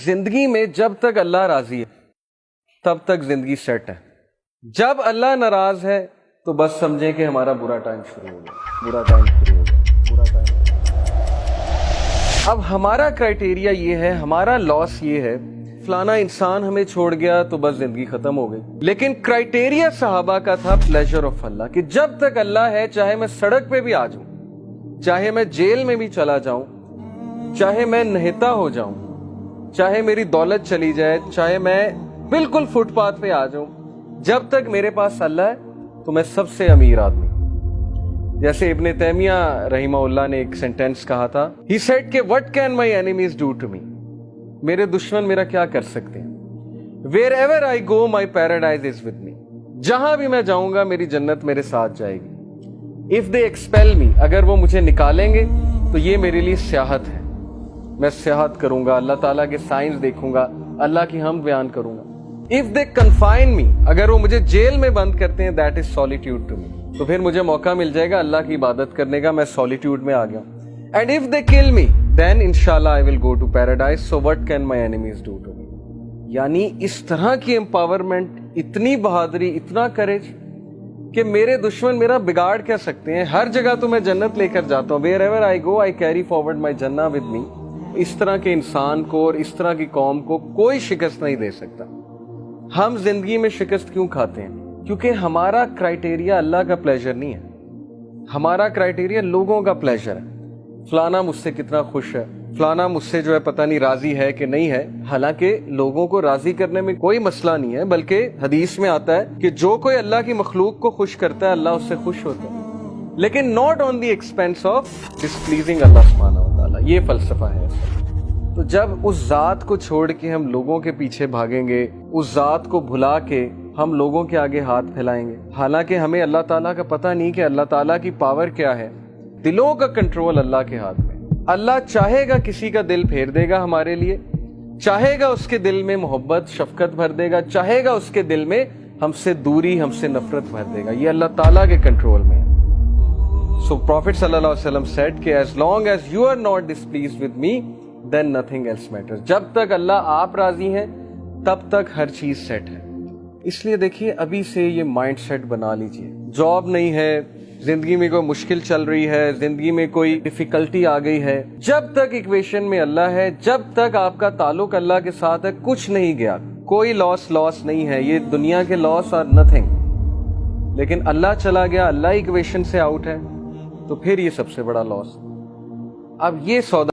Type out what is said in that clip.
जिंदगी में जब तक अल्लाह राजी है तब तक जिंदगी सेट है। जब अल्लाह नाराज है तो बस समझें कि हमारा बुरा टाइम शुरू हो गया, बुरा टाइम शुरू हो गया, बुरा टाइम। अब हमारा क्राइटेरिया ये है, हमारा लॉस ये है, फलाना इंसान हमें छोड़ गया तो बस जिंदगी खत्म हो गई। लेकिन क्राइटेरिया सहाबा का था प्लेजर ऑफ अल्लाह, कि जब तक अल्लाह है, चाहे मैं सड़क पे भी आ जाऊं, चाहे मैं जेल में भी चला जाऊं, चाहे मैं नहता हो जाऊं, चाहे मेरी दौलत चली जाए, चाहे मैं बिल्कुल फुटपाथ पे आ जाऊं, जब तक मेरे पास अल्लाह है तो मैं सबसे अमीर आदमी। जैसे इब्ने तैमिया रहीमहुल्लाह ने एक सेंटेंस कहा था, ही सेड कि what can my enemies do to me, मेरे दुश्मन मेरा क्या कर सकते हैं। Wherever I go my paradise is with me, जहां भी मैं जाऊंगा मेरी जन्नत मेरे साथ जाएगी। इफ दे एक्सपेल मी, अगर वो मुझे निकालेंगे तो ये मेरे लिए सियाहत है, मैं सियाहत करूंगा, अल्लाह ताला के साइंस देखूंगा, अल्लाह की हम बयान करूंगा। इफ दे कन्फाइन मी, अगर वो मुझे जेल में बंद करते हैं, that is solitude to me, तो फिर मुझे मौका मिल जाएगा अल्लाह की इबादत करने का, मैं सॉलिट्यूड में आ गया। And if they kill me then इंशाल्लाह I will go to paradise, so what can my enemies do to me. यानी इस तरह की एम्पावरमेंट, इतनी बहादुरी, इतना करेज कि मेरे दुश्मन मेरा बिगाड़ क्या सकते हैं। हर जगह तो मैं जन्नत लेकर जाता हूँ, wherever I go I carry forward my जन्ना विद मी। इस तरह के इंसान को और इस तरह की कौम को कोई शिकस्त नहीं दे सकता। हम जिंदगी में शिकस्त क्यों खाते हैं? क्योंकि हमारा क्राइटेरिया अल्लाह का प्लेजर नहीं है, हमारा क्राइटेरिया लोगों का प्लेजर है। फलाना मुझसे कितना खुश है, फलाना मुझसे जो है पता नहीं राजी है कि नहीं है। हालांकि लोगों को राजी करने में कोई मसला नहीं है, बल्कि हदीस में आता है कि जो कोई अल्लाह की मखलूक को खुश करता है अल्लाह उससे खुश होता है, लेकिन not on the expense of displeasing अल्लाह सुब्हानहू व तआला। ये फलसफा है। तो जब उस जात को छोड़ के हम लोगों के पीछे भागेंगे, उस जात को भुला के हम लोगों के आगे हाथ फैलाएंगे, हालांकि हमें अल्लाह ताला का पता नहीं कि अल्लाह ताला की पावर क्या है। दिलों का कंट्रोल अल्लाह के हाथ में। अल्लाह चाहेगा किसी का दिल फेर देगा हमारे लिए, चाहेगा उसके दिल में मोहब्बत शफकत भर देगा, चाहेगा उसके दिल में हमसे दूरी, हमसे नफरत भर देगा। ये अल्लाह ताला के कंट्रोल में है। सो प्रॉफिट सल्लल्लाहु अलैहि वसल्लम सेड कि as long as you are not displeased with me then nothing else matters. जब तक अल्लाह आप राजी हैं तब तक हर चीज सेट है। इसलिए देखिए, अभी से ये माइंड सेट बना लीजिए। जॉब नहीं है, जिंदगी में कोई मुश्किल चल रही है, जिंदगी में कोई डिफिकल्टी आ गई है, जब तक इक्वेशन में अल्लाह है, जब तक आपका ताल्लुक अल्लाह के साथ है, कुछ नहीं गया, कोई लॉस नहीं है। ये दुनिया के लॉस और नथिंग। लेकिन अल्लाह चला गया, अल्लाह इक्वेशन से आउट है, तो फिर ये सबसे बड़ा लॉस। अब ये सौदा